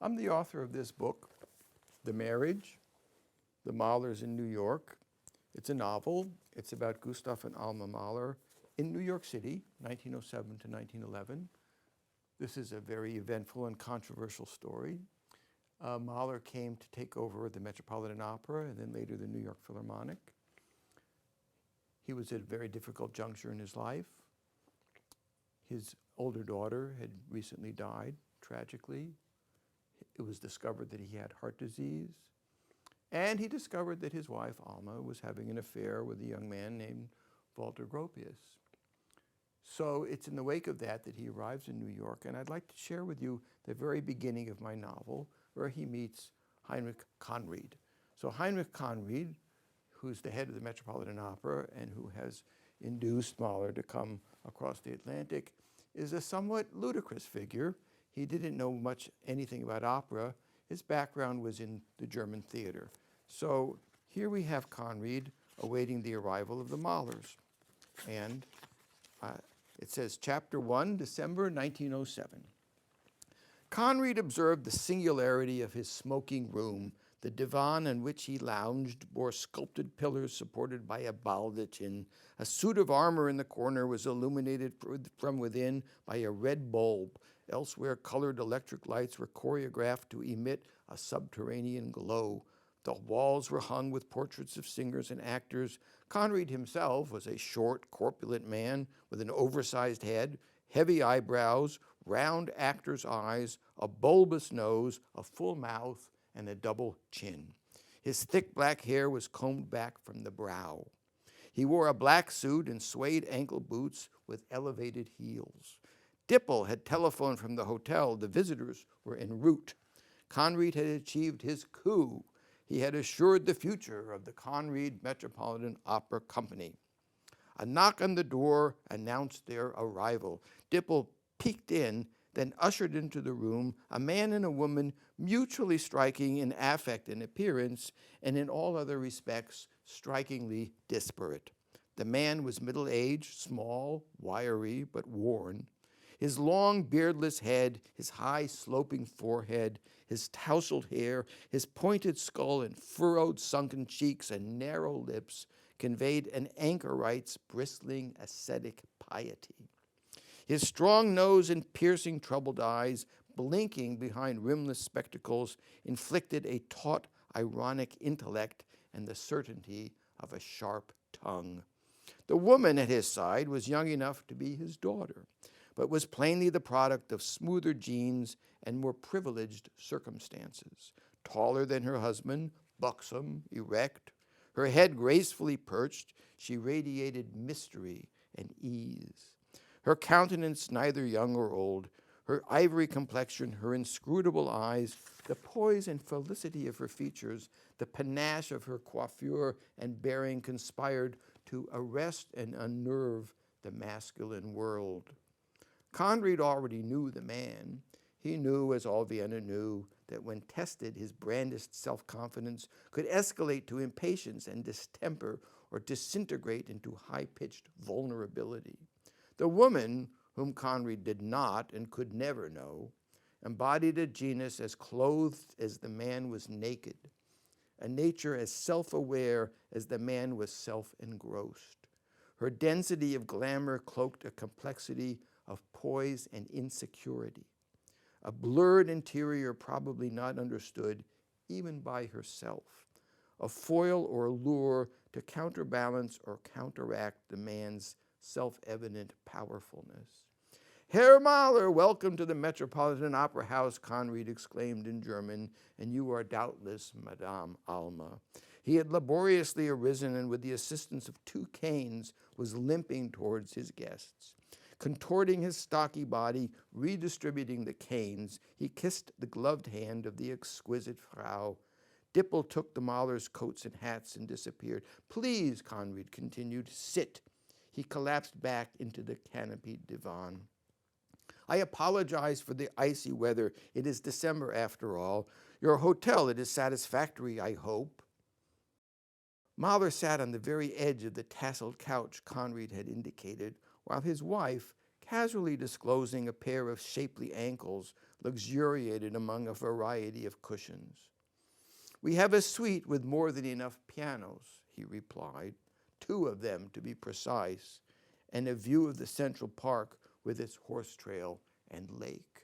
I'm the author of this book, The Marriage, The Mahlers in New York. It's a novel. It's about Gustav and Alma Mahler in New York City, 1907 to 1911. This is a very eventful and controversial story. Mahler came to take over the Metropolitan Opera and then later the New York Philharmonic. He was at a very difficult juncture in his life. His older daughter had recently died, tragically. It was discovered that he had heart disease. And he discovered that his wife, Alma, was having an affair with a young man named Walter Gropius. So it's in the wake of that he arrives in New York, and I'd like to share with you the very beginning of my novel, where he meets Heinrich Conreid. So Heinrich Conreid, who's the head of the Metropolitan Opera and who has induced Mahler to come across the Atlantic, is a somewhat ludicrous figure. He didn't know anything about opera. His background was in the German theater. So here we have Conreid awaiting the arrival of the Mahlers. And it says, Chapter 1, December 1907. Conreid observed the singularity of his smoking room. The divan on which he lounged bore sculpted pillars supported by a baldachin. A suit of armor in the corner was illuminated from within by a red bulb. Elsewhere, colored electric lights were choreographed to emit a subterranean glow. The walls were hung with portraits of singers and actors. Conreid himself was a short, corpulent man with an oversized head, heavy eyebrows, round actor's eyes, a bulbous nose, a full mouth, and a double chin. His thick black hair was combed back from the brow. He wore a black suit and suede ankle boots with elevated heels. Dipple had telephoned from the hotel. The visitors were en route. Conreid had achieved his coup. He had assured the future of the Conreid Metropolitan Opera Company. A knock on the door announced their arrival. Dipple peeked in, then ushered into the room a man and a woman mutually striking in affect and appearance, and in all other respects strikingly disparate. The man was middle-aged, small, wiry, but worn. His long, beardless head, his high, sloping forehead, his tousled hair, his pointed skull and furrowed, sunken cheeks and narrow lips conveyed an anchorite's bristling, ascetic piety. His strong nose and piercing, troubled eyes, blinking behind rimless spectacles, inflicted a taut, ironic intellect and the certainty of a sharp tongue. The woman at his side was young enough to be his daughter, but was plainly the product of smoother genes and more privileged circumstances. Taller than her husband, buxom, erect, her head gracefully perched, she radiated mystery and ease. Her countenance neither young or old, her ivory complexion, her inscrutable eyes, the poise and felicity of her features, the panache of her coiffure and bearing conspired to arrest and unnerve the masculine world. Conreid already knew the man. He knew, as all Vienna knew, that when tested, his brandest self-confidence could escalate to impatience and distemper or disintegrate into high-pitched vulnerability. The woman, whom Conreid did not and could never know, embodied a genus as clothed as the man was naked, a nature as self-aware as the man was self-engrossed. Her density of glamour cloaked a complexity of poise and insecurity, a blurred interior probably not understood even by herself, a foil or lure to counterbalance or counteract the man's self-evident powerfulness. Herr Mahler, welcome to the Metropolitan Opera House, Conreid exclaimed in German, and you are doubtless Madame Alma. He had laboriously arisen and with the assistance of 2 canes was limping towards his guests. Contorting his stocky body, redistributing the canes, he kissed the gloved hand of the exquisite Frau. Dipple took the Mahlers' coats and hats and disappeared. Please, Conreid continued, sit. He collapsed back into the canopied divan. I apologize for the icy weather. It is December after all. Your hotel, it is satisfactory, I hope. Mahler sat on the very edge of the tasseled couch Conreid had indicated, while his wife, casually disclosing a pair of shapely ankles, luxuriated among a variety of cushions. "We have a suite with more than enough pianos," he replied, "2 of them to be precise, and a view of the Central Park with its horse trail and lake."